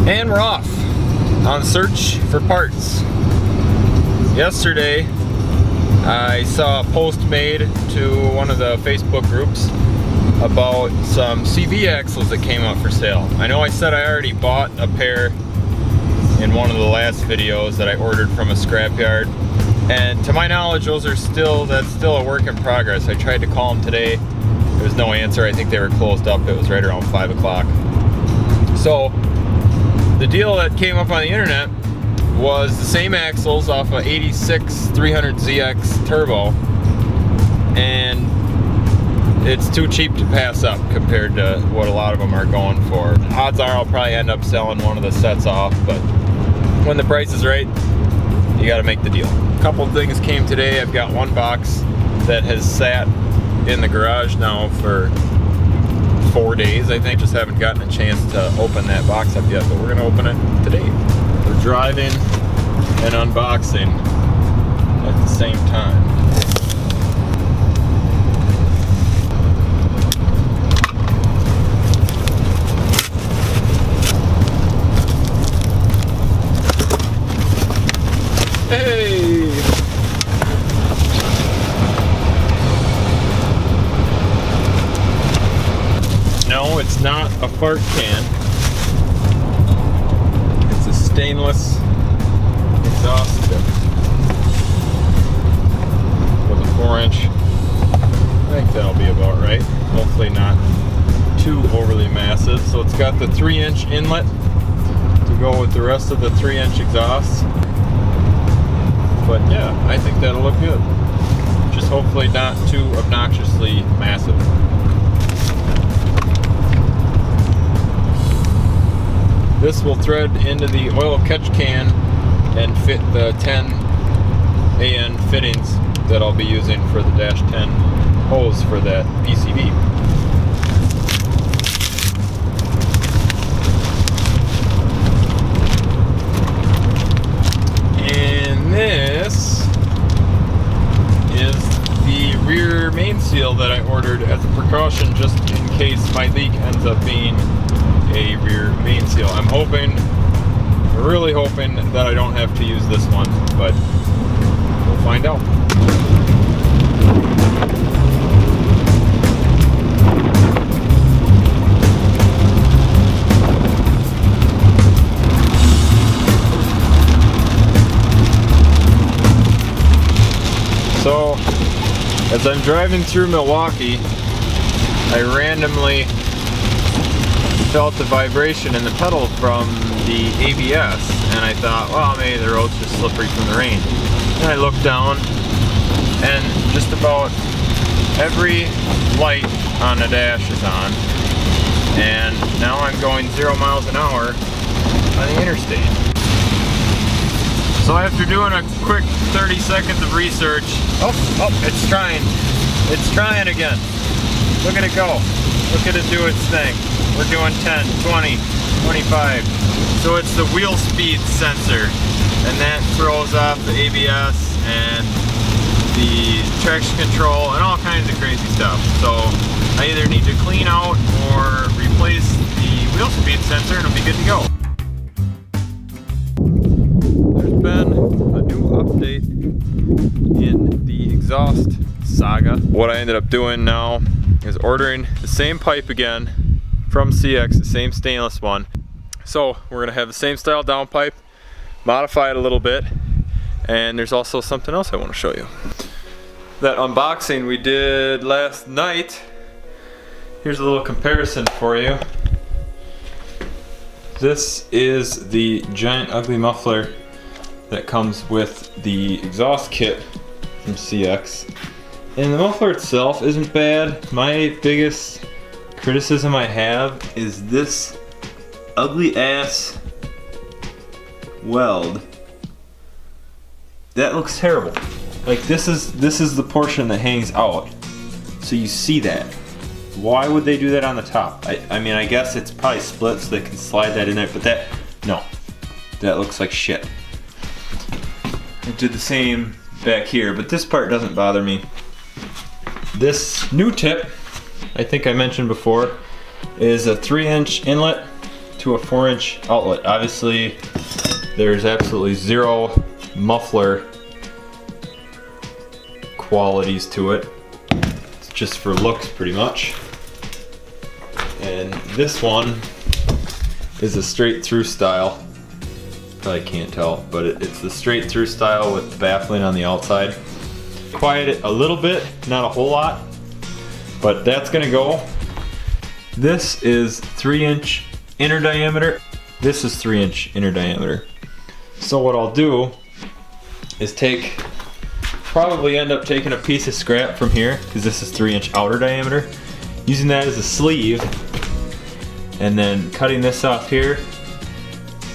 And we're off on search for parts. Yesterday, I saw a post made to one of the Facebook groups about some CV axles that came up for sale. I know I said I already bought a pair in one of the last videos that I ordered from a scrapyard, and to my knowledge, that's still a work in progress. I tried to call them today. There was no answer. I think they were closed up. It was right around 5 o'clock. So the deal that came up on the internet was the same axles off a 86 300ZX turbo, and it's too cheap to pass up compared to what a lot of them are going for. Odds are I'll probably end up selling one of the sets off, but when the price is right, you got to make the deal. A couple things came today. I've got one box that has sat in the garage now for 4 days, I think. Just haven't gotten a chance to open that box up yet, but we're gonna open it today. We're driving and unboxing at the same time. Hey! No, it's not a fart can. It's a stainless exhaust tip with a 4-inch. I think that'll be about right. Hopefully not too overly massive. So it's got the 3-inch inlet to go with the rest of the 3-inch exhaust. But yeah, I think that'll look good. Just hopefully not too obnoxiously massive. This will thread into the oil catch can and fit the 10 AN fittings that I'll be using for the Dash 10 hose for that PCV. And this is the rear main seal that I ordered as a precaution just in case my leak ends up being a rear main seal. I'm really hoping that I don't have to use this one, but we'll find out. So, as I'm driving through Milwaukee, I randomly felt the vibration in the pedal from the ABS, and I thought, well, maybe the road's just slippery from the rain. And I looked down, and just about every light on the dash is on, and now I'm going 0 miles an hour on the interstate. So after doing a quick 30 seconds of research, it's trying again. Look at it go. Look at it do its thing. We're doing 10, 20, 25. So it's the wheel speed sensor, and that throws off the ABS and the traction control and all kinds of crazy stuff. So I either need to clean out or replace the wheel speed sensor and it'll be good to go. There's been a new update in the exhaust saga. What I ended up doing now is ordering the same pipe again from CX, the same stainless one. So we're gonna have the same style downpipe, modify it a little bit, and there's also something else I want to show you. That unboxing we did last night, here's a little comparison for you. This is the giant ugly muffler that comes with the exhaust kit from CX. And the muffler itself isn't bad. My biggest criticism I have is this ugly ass weld. That looks terrible. Like this is the portion that hangs out. So you see that. Why would they do that on the top? I mean, I guess it's probably split so they can slide that in there, but no. That looks like shit. It did the same back here, but this part doesn't bother me. This new tip, I think I mentioned before, is a 3-inch inlet to a 4-inch outlet. Obviously, there's absolutely zero muffler qualities to it. It's just for looks pretty much. And this one is a straight through style. Probably can't tell, but it's the straight through style with the baffling on the outside. Quiet it a little bit, not a whole lot, but that's gonna go. This is 3-inch inner diameter. This is 3-inch inner diameter. So what I'll do is probably end up taking a piece of scrap from here, because this is 3-inch outer diameter, using that as a sleeve, and then cutting this off here,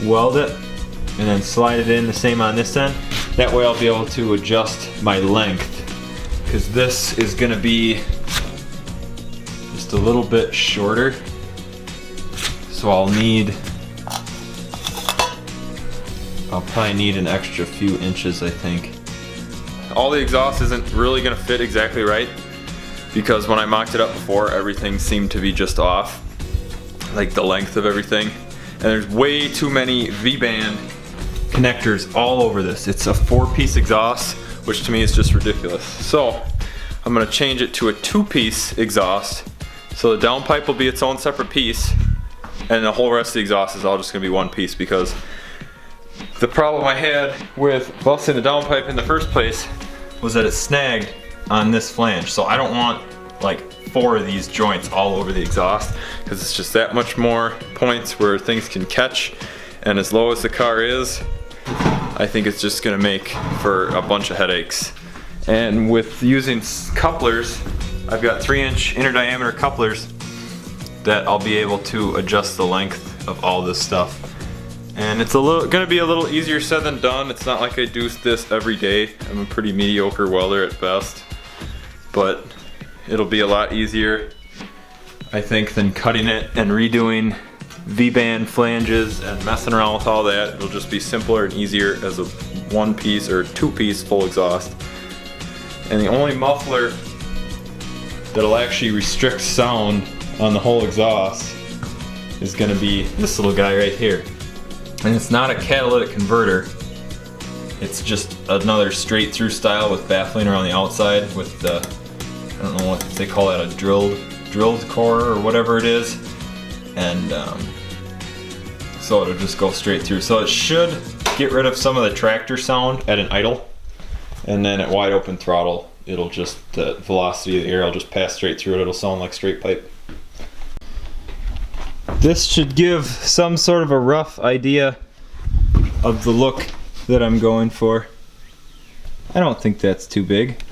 weld it, and then slide it in the same on this end. That way I'll be able to adjust my length, because this is gonna be just a little bit shorter. So I'll probably need an extra few inches, I think. All the exhaust isn't really gonna fit exactly right, because when I mocked it up before, everything seemed to be just off, like the length of everything. And there's way too many V-band connectors all over this. It's a 4-piece exhaust, which to me is just ridiculous. So I'm gonna change it to a 2-piece exhaust. So the downpipe will be its own separate piece, and the whole rest of the exhaust is all just gonna be one piece, because the problem I had with busting the downpipe in the first place was that it snagged on this flange. So I don't want like 4 of these joints all over the exhaust, because it's just that much more points where things can catch. And as low as the car is, I think it's just gonna make for a bunch of headaches. And with using couplers, I've got 3-inch inner diameter couplers that I'll be able to adjust the length of all this stuff. And it's gonna be a little easier said than done. It's not like I do this every day. I'm a pretty mediocre welder at best, but it'll be a lot easier, I think, than cutting it and redoing V-band flanges and messing around with all that. It'll just be simpler and easier as a 1-piece or 2-piece full exhaust. And the only muffler that'll actually restrict sound on the whole exhaust is gonna be this little guy right here. And it's not a catalytic converter. It's just another straight through style with baffling around the outside with the, I don't know what they call that, a drilled core or whatever it is. And so it'll just go straight through. So it should get rid of some of the tractor sound at an idle. And then at wide open throttle, it'll just, the velocity of the air will just pass straight through it. It'll sound like straight pipe. This should give some sort of a rough idea of the look that I'm going for. I don't think that's too big.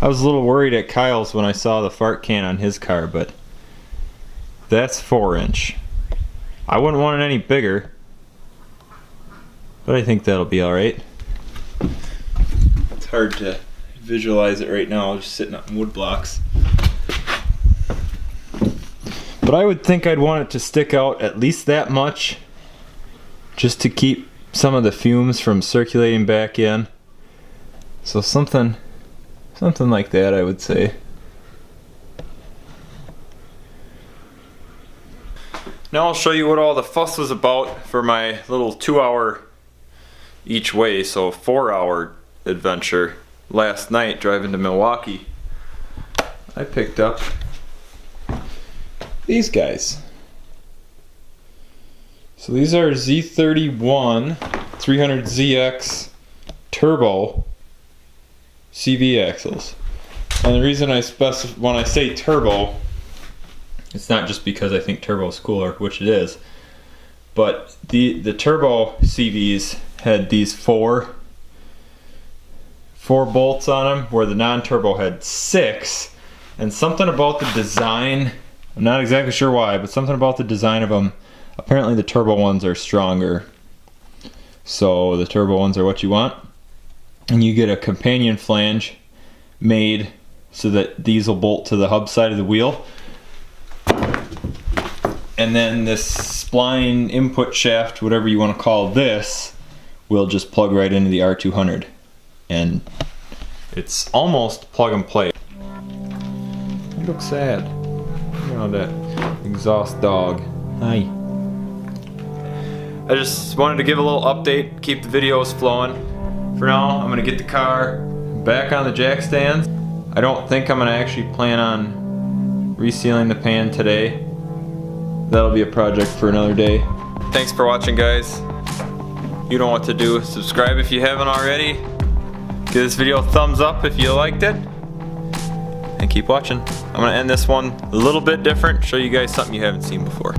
I was a little worried at Kyle's when I saw the fart can on his car, but that's 4-inch. I wouldn't want it any bigger, but I think that'll be alright. It's hard to visualize it right now, just sitting up in wood blocks. But I would think I'd want it to stick out at least that much, just to keep some of the fumes from circulating back in. So something like that, I would say. Now I'll show you what all the fuss was about for my little 2-hour each way, so 4-hour adventure last night driving to Milwaukee. I picked up these guys. So these are Z31 300ZX turbo CV axles. And the reason when I say turbo, it's not just because I think turbo is cooler, which it is, but the turbo CVs had these four bolts on them, where the non-turbo had 6, and something about the design, I'm not exactly sure why, but something about the design of them, apparently the turbo ones are stronger. So the turbo ones are what you want. And you get a companion flange made so that these will bolt to the hub side of the wheel. And then this spline input shaft, whatever you want to call this, will just plug right into the R200. And it's almost plug and play. You look sad. You know, that exhaust dog. Hi. I just wanted to give a little update, keep the videos flowing. For now, I'm gonna get the car back on the jack stands. I don't think I'm gonna actually plan on resealing the pan today. That'll be a project for another day. Thanks for watching, guys. You know what to do. Subscribe if you haven't already. Give this video a thumbs up if you liked it. And keep watching. I'm gonna end this one a little bit different, show you guys something you haven't seen before.